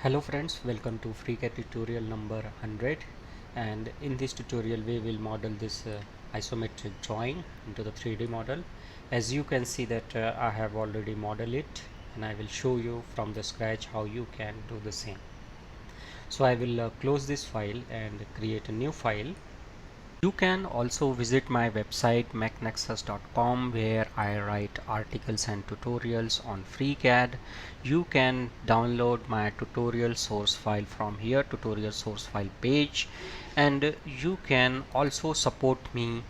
Hello friends, welcome to FreeCAD tutorial number 100, and in this tutorial we will model this isometric drawing into the 3D model. As you can see that I have already modeled it, and I will show you from the scratch how you can do the same. So I will close this file and create a new file. You can also visit my website mechnexus.com, where I write articles and tutorials on FreeCAD. You can download my tutorial source file from here, tutorial source file page, and you can also support me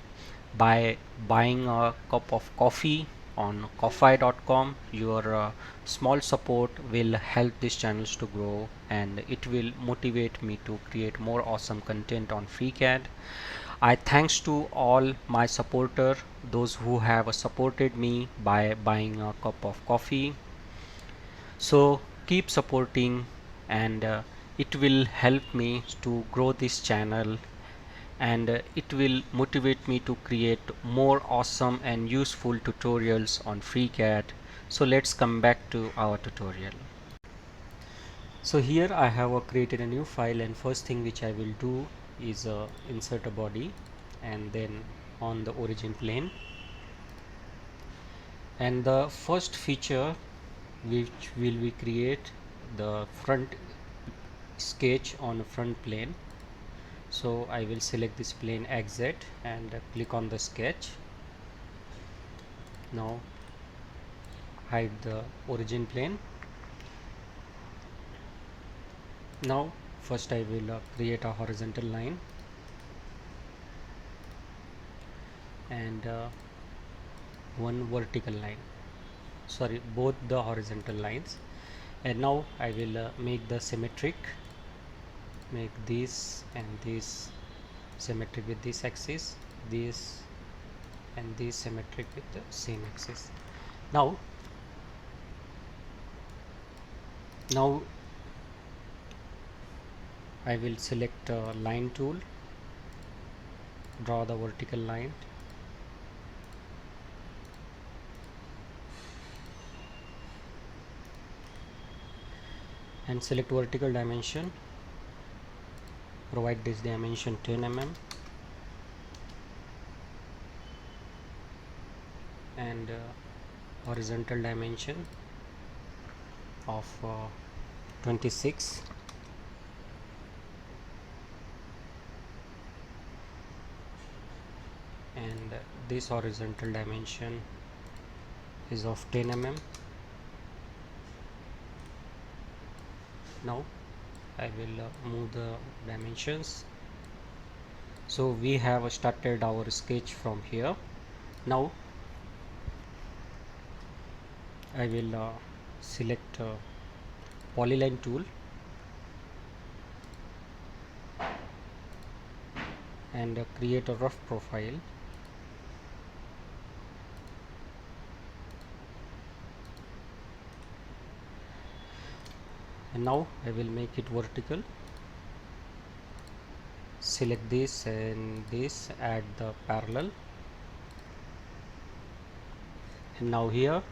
by buying a cup of coffee on ko-fi.com. Your small support will help this channels to grow, and it will motivate me to create more awesome content on FreeCAD. I thanks to all my supporter, those who have supported me by buying a cup of coffee. So keep supporting, and it will help me to grow this channel, and it will motivate me to create more awesome and useful tutorials on FreeCAD. So let's come back to our tutorial. So here I have created a new file, and first thing which I will do is insert a body, and then on the origin plane, and the first feature which will we create the front sketch on the front plane. So I will select this plane XZ and click on the sketch. Now hide the origin plane. Now first I will create a horizontal line, and one vertical line, sorry, both the horizontal lines. And now I will make the symmetric, make this and this symmetric with this axis, this and this symmetric with the same axis. Now I will select line tool, draw the vertical line, and select vertical dimension, provide this dimension 10 mm, and horizontal dimension of 26, and this horizontal dimension is of 10 mm. Now I will move the dimensions. So we have started our sketch from here. Now I will select polyline tool and create a rough profile. And now I will make it vertical. Select this and this, add the parallel, and now here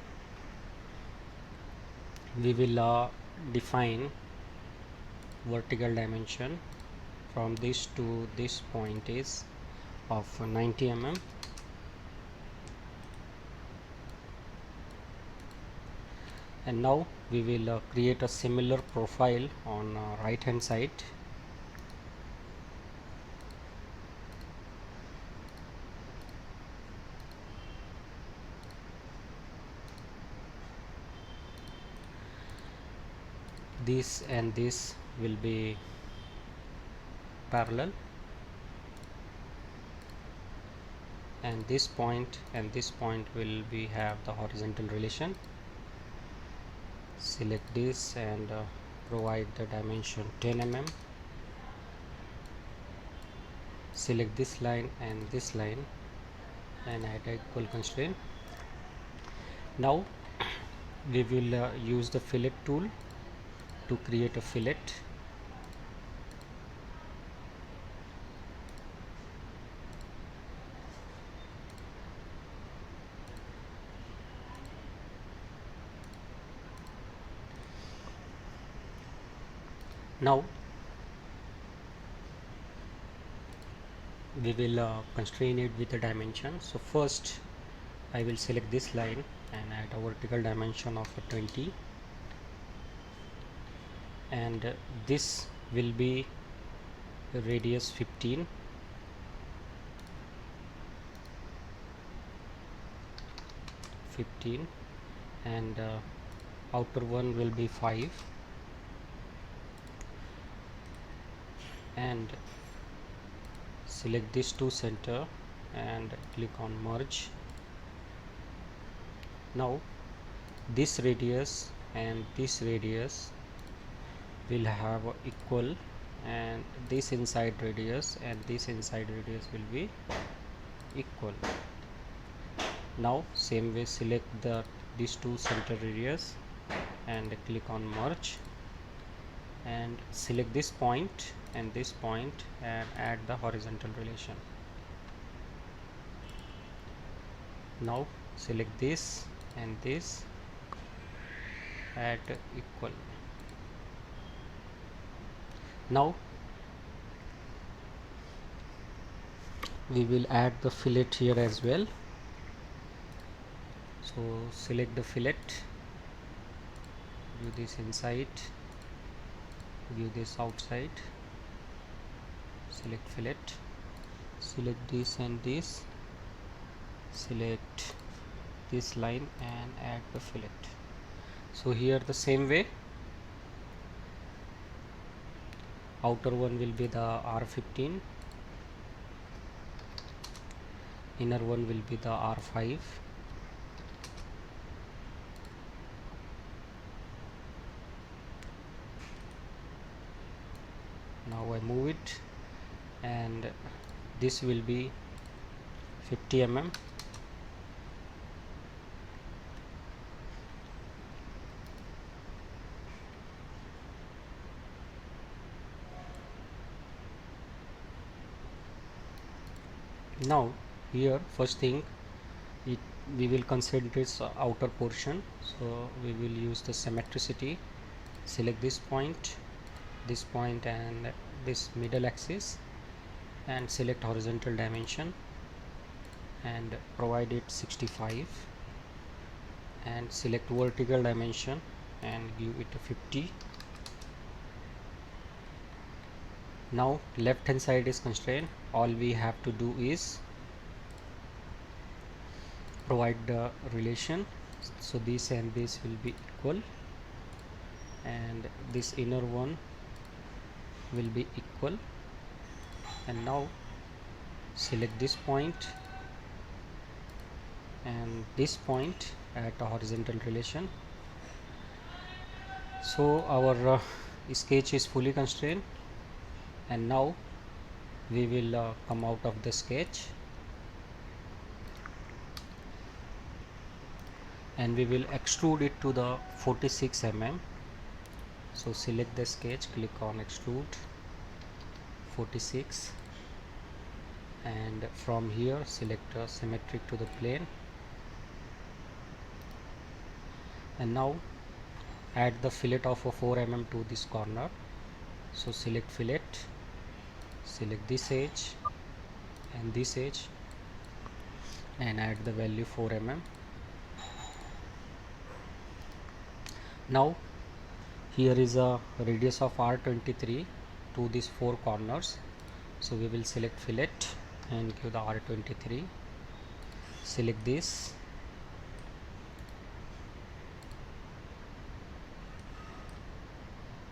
we will define vertical dimension from this to this point is of 90 mm, and now we will create a similar profile on right hand side. This and this will be parallel, and this point and this point will be have the horizontal relation. Select this and provide the dimension 10 mm. Select this line and this line and add equal constraint. Now we will use the fillet tool to create a fillet. Now we will constrain it with a dimension. So first I will select this line and add a vertical dimension of 20, and this will be radius 15, and outer one will be 5, and select this to center and click on merge. Now this radius and this radius will have equal, and this inside radius and this inside radius will be equal. Now same way select these two center radius and click on merge, and select this point and this point and add the horizontal relation. Now select this and this, add equal. Now we will add the fillet here as well. So select the fillet, view this inside, view this outside, select fillet, select this and this, select this line and add the fillet. So here the same way, outer one will be the R15, inner one will be the R5, now I move it, and this will be 50 mm. Now here first thing, we will consider this outer portion, so we will use the symmetricity. Select this point and this middle axis, and select horizontal dimension and provide it 65, and select vertical dimension and give it a 50. Now left hand side is constrained. All we have to do is provide the relation, so this and this will be equal, and this inner one will be equal. And now select this point and this point at a horizontal relation. So our sketch is fully constrained, and now we will come out of the sketch and we will extrude it to the 46 mm. So select the sketch, click on extrude 46, and from here select symmetric to the plane, and now add the fillet of a 4 mm to this corner. So select fillet, select this edge and this edge and add the value 4 mm. Now here is a radius of R23 to these 4 corners, so we will select fillet and give the R23, select this,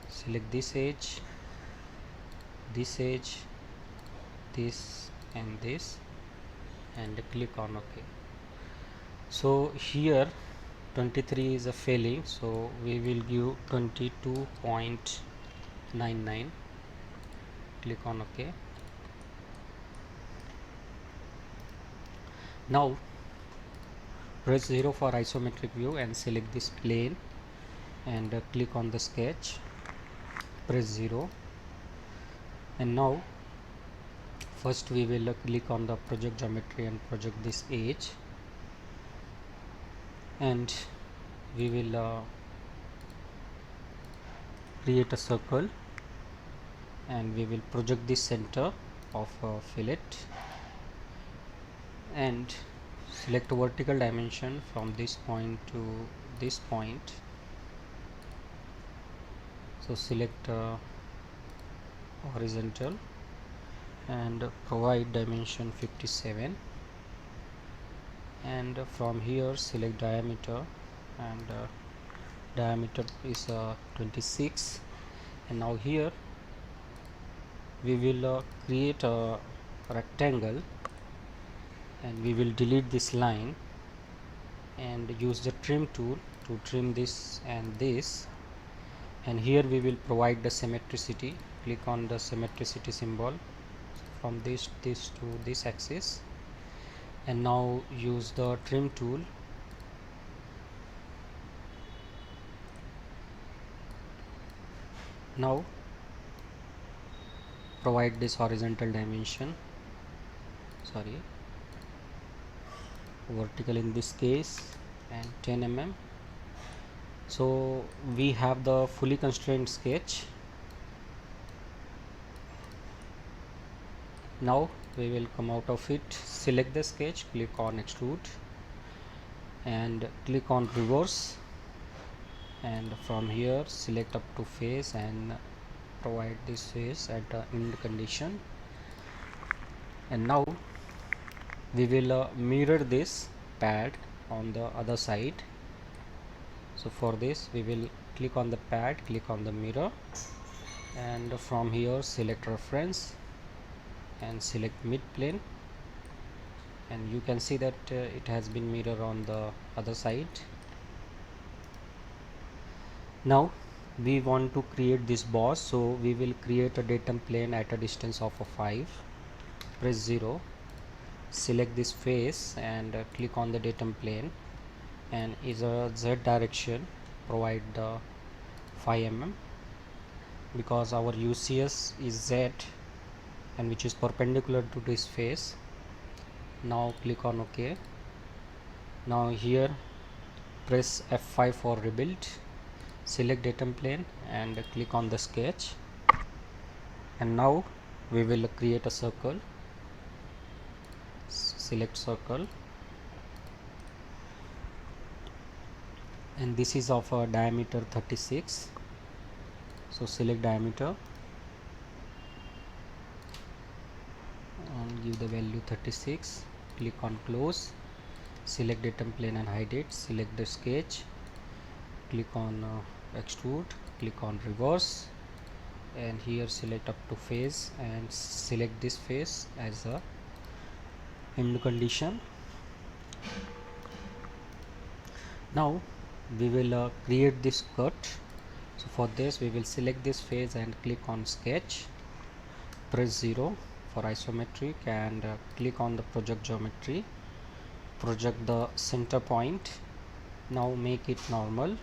select this edge, this edge, this and this, and click on OK. So here 23 is a failing, so we will give 22.99, click on OK. Now press 0 for isometric view and select this plane and click on the sketch, press 0, and now first we will click on the project geometry and project this edge, and we will create a circle and we will project the center of fillet and select vertical dimension from this point to this point. So select horizontal and provide dimension 57, and from here select diameter, and diameter is 26. And now here we will create a rectangle, and we will delete this line and use the trim tool to trim this and this. And here we will provide the symmetricity. Click on the symmetricity symbol from this to this axis, and now use the trim tool. Now provide this horizontal dimension, vertical in this case, and 10 mm. So we have the fully constrained sketch. Now we will come out of it, select the sketch, click on extrude and click on reverse, and from here select up to face and provide this face at the end condition. And now we will mirror this pad on the other side. So for this we will click on the pad, click on the mirror, and from here select reference and select mid plane, and you can see that it has been mirrored on the other side. Now we want to create this boss, so we will create a datum plane at a distance of 5. Press 0, select this face and click on the datum plane, and is a Z direction, provide the 5 mm because our UCS is Z and which is perpendicular to this face. Now click on OK. Now here press F5 for rebuild, select datum plane and click on the sketch, and now we will create a circle. Select circle, and this is of a diameter 36, so select diameter and give the value 36. Click on close, select datum plane and hide it, select the sketch, click on extrude, click on reverse, and here select up to face and select this face as a end condition. Now we will create this cut. So for this we will select this face and click on sketch, press 0 for isometric, and click on the project geometry, project the center point. Now make it normal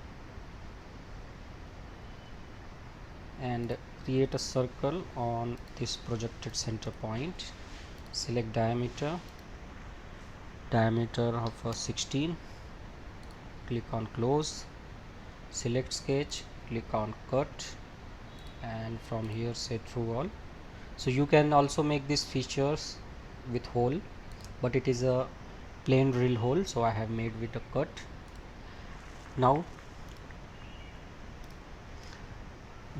and create a circle on this projected center point. Select diameter of 16, click on close, select sketch, click on cut, and from here say through all. So you can also make these features with hole, but it is a plain drill hole, so I have made with a cut. Now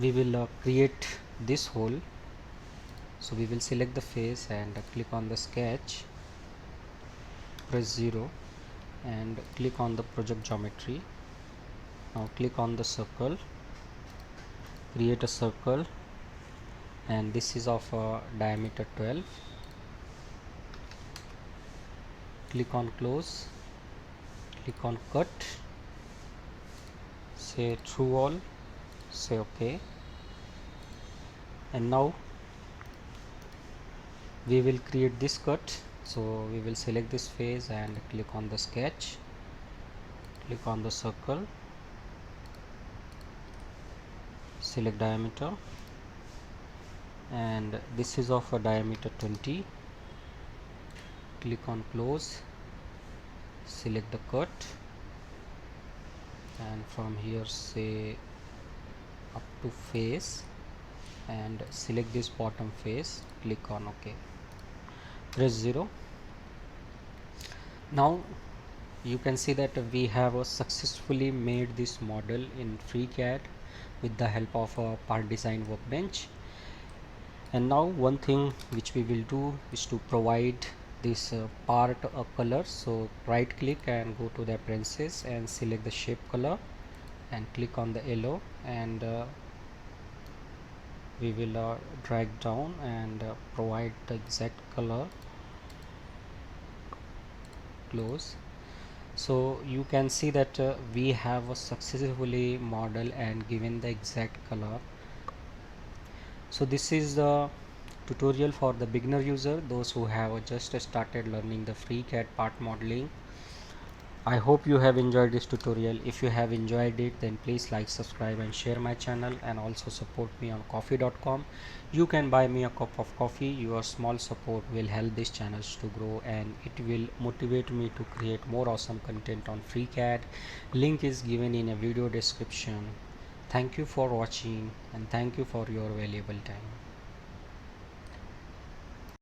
we will create this hole, so we will select the face and click on the sketch, press 0 and click on the project geometry. Now click on the circle, create a circle, and this is of diameter 12. Click on close, click on cut, say through all, say OK, and now we will create this cut. So we will select this face and click on the sketch, click on the circle, select diameter, and this is of a diameter 20. Click on close, select the cut, and from here say up to face and select this bottom face, click on OK, press 0. Now you can see that we have successfully made this model in FreeCAD with the help of a part design workbench. And now one thing which we will do is to provide this part a color. So right click and go to the preferences and select the shape color and click on the yellow, and we will drag down and provide the exact color, close. So you can see that we have successfully model and given the exact color. So this is the tutorial for the beginner user, those who have just started learning the FreeCAD part modeling. I hope you have enjoyed this tutorial. If you have enjoyed it, then please like, subscribe and share my channel, and also support me on coffee.com. You can buy me a cup of coffee. Your small support will help this channel to grow, and it will motivate me to create more awesome content on FreeCAD. Link is given in a video description. Thank you for watching, and thank you for your valuable time.